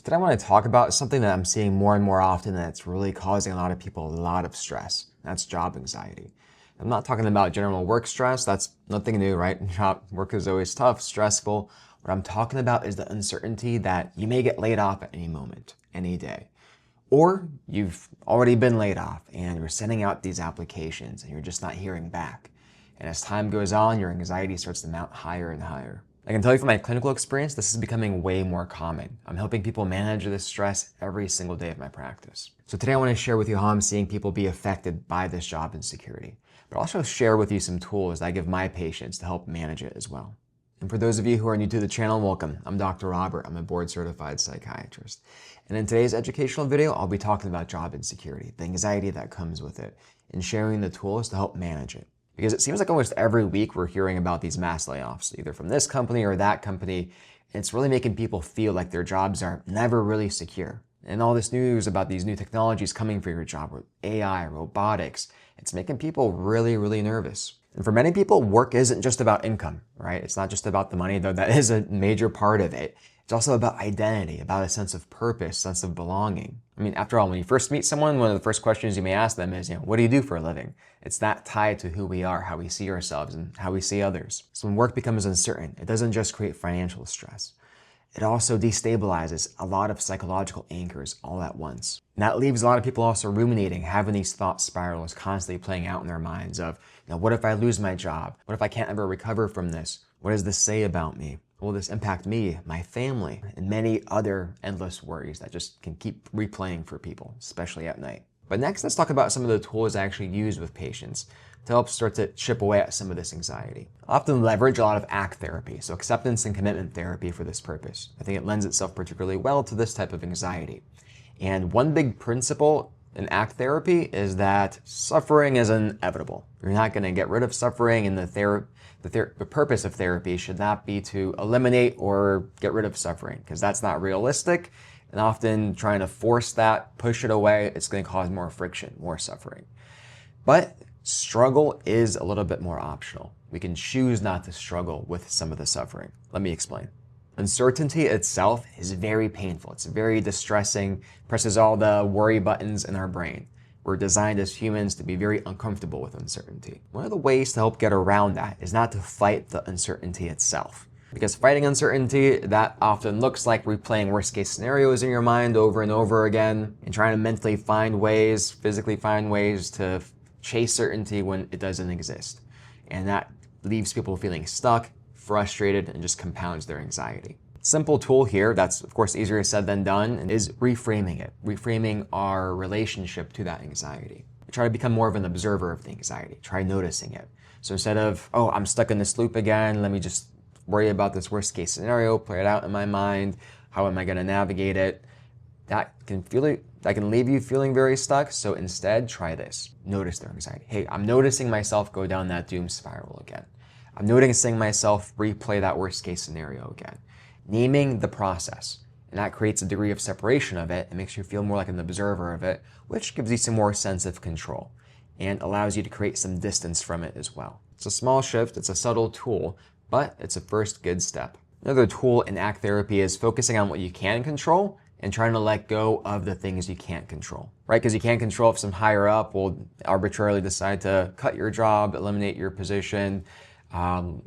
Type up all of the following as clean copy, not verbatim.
Today I want to talk about something that I'm seeing more and more often that's really causing a lot of people a lot of stress. That's job anxiety. I'm not talking about general work stress. That's nothing new, right? Job work is always tough, stressful. What I'm talking about is the uncertainty that you may get laid off at any moment, any day. Or you've already been laid off and you're sending out these applications and you're just not hearing back. And as time goes on, your anxiety starts to mount higher and higher. I can tell you from my clinical experience, this is becoming way more common. I'm helping people manage this stress every single day of my practice. So today I want to share with you how I'm seeing people be affected by this job insecurity, but also share with you some tools that I give my patients to help manage it as well. And for those of you who are new to the channel, welcome. I'm Dr. Robert. I'm a board-certified psychiatrist. And in today's educational video, I'll be talking about job insecurity, the anxiety that comes with it, and sharing the tools to help manage it. Because it seems like almost every week we're hearing about these mass layoffs, either from this company or that company. And it's really making people feel like their jobs are never really secure. And all this news about these new technologies coming for your job, with AI, robotics, it's making people really, really nervous. And for many people, work isn't just about income, right? It's not just about the money, though that is a major part of it. It's also about identity, about a sense of purpose, sense of belonging. I mean, after all, when you first meet someone, one of the first questions you may ask them is, what do you do for a living? It's that tied to who we are, how we see ourselves, and how we see others. So when work becomes uncertain, it doesn't just create financial stress. It also destabilizes a lot of psychological anchors all at once. And that leaves a lot of people also ruminating, having these thought spirals constantly playing out in their minds of, what if I lose my job? What if I can't ever recover from this? What does this say about me? Will this impact me, my family, and many other endless worries that just can keep replaying for people, especially at night. But next, let's talk about some of the tools I actually use with patients to help start to chip away at some of this anxiety. I often leverage a lot of ACT therapy, so acceptance and commitment therapy, for this purpose. I think it lends itself particularly well to this type of anxiety. And one big principle in ACT therapy is that suffering is inevitable. You're not going to get rid of suffering, and the purpose of therapy should not be to eliminate or get rid of suffering, because that's not realistic. And often trying to force that, push it away, it's going to cause more friction, more suffering. But struggle is a little bit more optional. We can choose not to struggle with some of the suffering. Let me explain. Uncertainty itself is very painful. It's very distressing, presses all the worry buttons in our brain. We're designed as humans to be very uncomfortable with uncertainty. One of the ways to help get around that is not to fight the uncertainty itself. Because fighting uncertainty, that often looks like replaying worst case scenarios in your mind over and over again, and trying to mentally find ways, physically find ways to chase certainty when it doesn't exist. And that leaves people feeling stuck, frustrated, and just compounds their anxiety. Simple tool here, that's of course easier said than done, is reframing it. Reframing our relationship to that anxiety. Try to become more of an observer of the anxiety. Try noticing it. So instead of, I'm stuck in this loop again, let me just worry about this worst case scenario, play it out in my mind, how am I going to navigate it? That can leave you feeling very stuck. So instead, try this. Notice their anxiety. Hey, I'm noticing myself go down that doom spiral again. I'm noticing myself replay that worst case scenario again. Naming the process. And that creates a degree of separation of it and makes you feel more like an observer of it, which gives you some more sense of control and allows you to create some distance from it as well. It's a small shift, it's a subtle tool, but it's a first good step. Another tool in ACT therapy is focusing on what you can control and trying to let go of the things you can't control, right? Because you can't control if some higher up will arbitrarily decide to cut your job, eliminate your position, all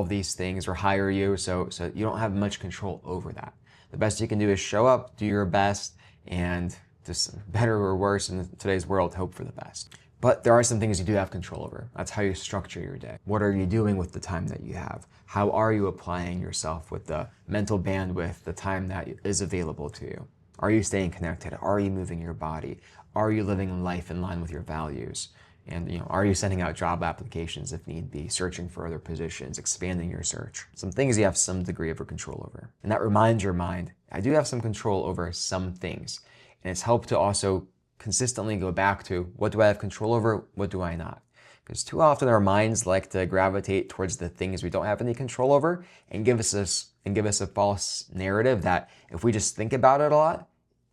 of these things, or hire you. So you don't have much control over that. The best you can do is show up, do your best, and just better or worse in today's world, hope for the best. But there are some things you do have control over. That's how you structure your day. What are you doing with the time that you have? How are you applying yourself with the mental bandwidth, the time that is available to you? Are you staying connected? Are you moving your body? Are you living life in line with your values? And are you sending out job applications if need be, searching for other positions, expanding your search? Some things you have some degree of control over. And that reminds your mind, I do have some control over some things. And it's helped to also consistently go back to, what do I have control over? What do I not? Because too often our minds like to gravitate towards the things we don't have any control over and give us a false narrative that if we just think about it a lot,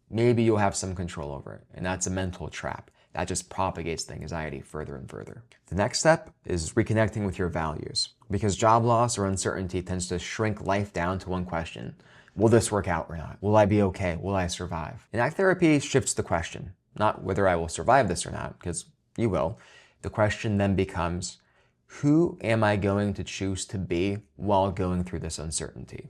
maybe you'll have some control over it. And that's a mental trap. That just propagates the anxiety further and further. The next step is reconnecting with your values, because job loss or uncertainty tends to shrink life down to one question. Will this work out or not? Will I be okay? Will I survive? And act therapy shifts the question, not whether I will survive this or not, because you will. The question then becomes, who am I going to choose to be while going through this uncertainty?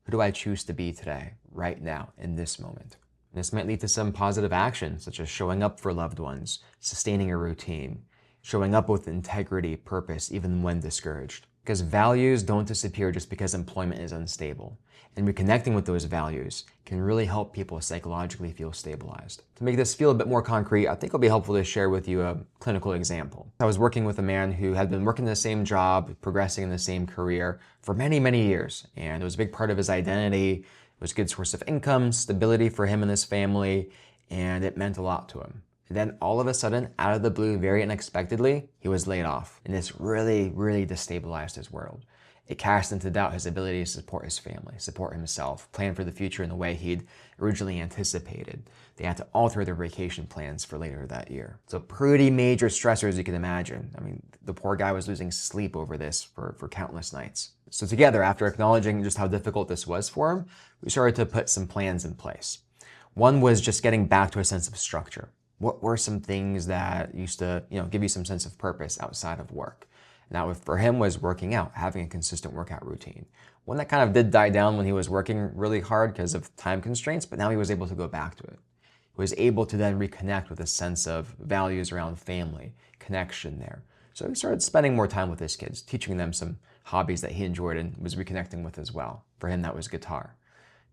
Who do I choose to be today, right now, in this moment? This might lead to some positive action, such as showing up for loved ones, sustaining a routine, showing up with integrity, purpose, even when discouraged. Because values don't disappear just because employment is unstable. And reconnecting with those values can really help people psychologically feel stabilized. To make this feel a bit more concrete, I think it'll be helpful to share with you a clinical example. I was working with a man who had been working the same job, progressing in the same career for many, many years. And it was a big part of his identity. It was a good source of income, stability for him and his family, and it meant a lot to him. And then all of a sudden, out of the blue, very unexpectedly, he was laid off. And this really, really destabilized his world. It cast into doubt his ability to support his family, support himself, plan for the future in the way he'd originally anticipated. They had to alter their vacation plans for later that year. So pretty major stressors you can imagine. I mean, the poor guy was losing sleep over this for countless nights. So together, after acknowledging just how difficult this was for him, we started to put some plans in place. One was just getting back to a sense of structure. What were some things that used to, give you some sense of purpose outside of work? Now, for him was working out, having a consistent workout routine. One that kind of did die down when he was working really hard because of time constraints, but now he was able to go back to it. He was able to then reconnect with a sense of values around family, connection there. So he started spending more time with his kids, teaching them some hobbies that he enjoyed and was reconnecting with as well. For him, that was guitar.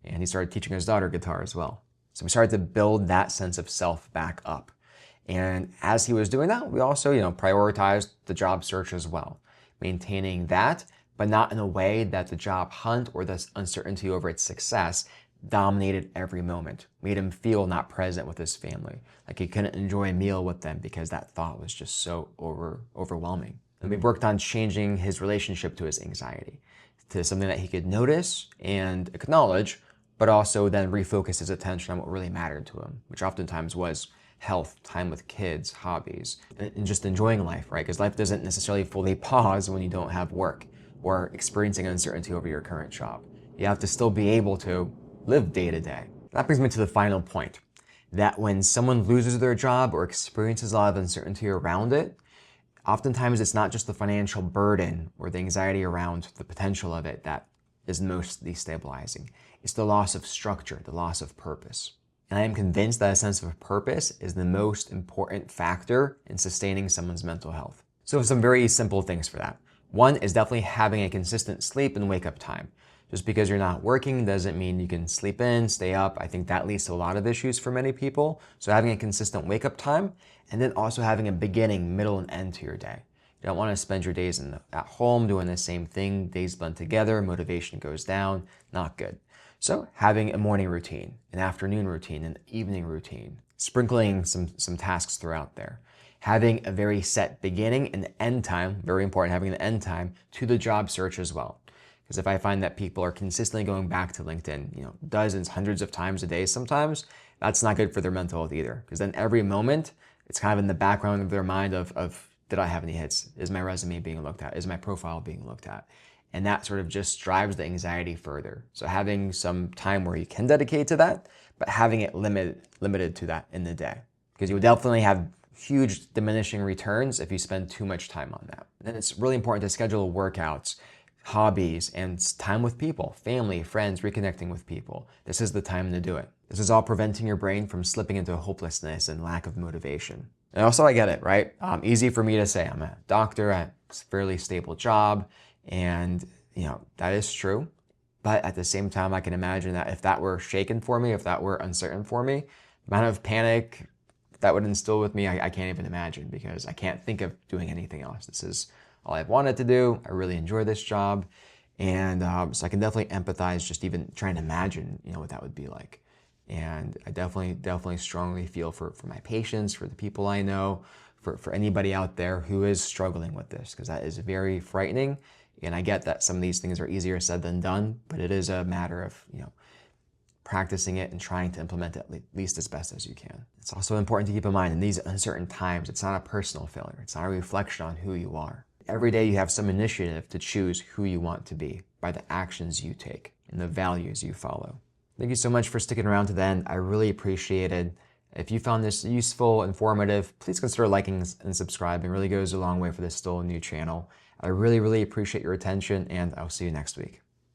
And he started teaching his daughter guitar as well. So we started to build that sense of self back up. And as he was doing that, we also, prioritized the job search as well, maintaining that, but not in a way that the job hunt or the uncertainty over its success dominated every moment, made him feel not present with his family, like he couldn't enjoy a meal with them because that thought was just so overwhelming. And we worked on changing his relationship to his anxiety, to something that he could notice and acknowledge, but also then refocus his attention on what really mattered to him, which oftentimes was health, time with kids, hobbies, and just enjoying life, right? Because life doesn't necessarily fully pause when you don't have work or experiencing uncertainty over your current job. You have to still be able to live day to day. That brings me to the final point, that when someone loses their job or experiences a lot of uncertainty around it, oftentimes it's not just the financial burden or the anxiety around the potential of it that is most destabilizing. It's the loss of structure, the loss of purpose. And I am convinced that a sense of purpose is the most important factor in sustaining someone's mental health. So some very simple things for that. One is definitely having a consistent sleep and wake up time. Just because you're not working doesn't mean you can sleep in, stay up. I think that leads to a lot of issues for many people. So having a consistent wake up time, and then also having a beginning, middle, and end to your day. You don't want to spend your days at home doing the same thing. Days blend together, motivation goes down, not good. So having a morning routine, an afternoon routine, an evening routine, sprinkling some tasks throughout there. Having a very set beginning and end time, very important, having an end time to the job search as well. Because if I find that people are consistently going back to LinkedIn, dozens, hundreds of times a day sometimes, that's not good for their mental health either. Because then every moment, it's kind of in the background of their mind of did I have any hits? Is my resume being looked at? Is my profile being looked at? And that sort of just drives the anxiety further. So having some time where you can dedicate to that, but having it limited to that in the day. Because you would definitely have huge diminishing returns if you spend too much time on that. And then it's really important to schedule workouts, hobbies, and time with people, family, friends, reconnecting with people. This is the time to do it. This is all preventing your brain from slipping into hopelessness and lack of motivation. And also I get it, right? Easy for me to say I'm a doctor, I have a fairly stable job, and that is true. But at the same time, I can imagine that if that were shaken for me, if that were uncertain for me, the amount of panic that would instill with me, I can't even imagine, because I can't think of doing anything else. This is all I've wanted to do. I really enjoy this job. And so I can definitely empathize just even trying to imagine, what that would be like. And I definitely strongly feel for my patients, for the people I know, for anybody out there who is struggling with this, because that is very frightening. And I get that some of these things are easier said than done, but it is a matter of, practicing it and trying to implement it at least as best as you can. It's also important to keep in mind in these uncertain times, it's not a personal failure. It's not a reflection on who you are. Every day you have some initiative to choose who you want to be by the actions you take. and the values you follow. Thank you so much for sticking around to the end. I really appreciate it. If you found this useful, informative, please consider liking and subscribing. It really goes a long way for this still new channel. I really, really appreciate your attention, and I'll see you next week.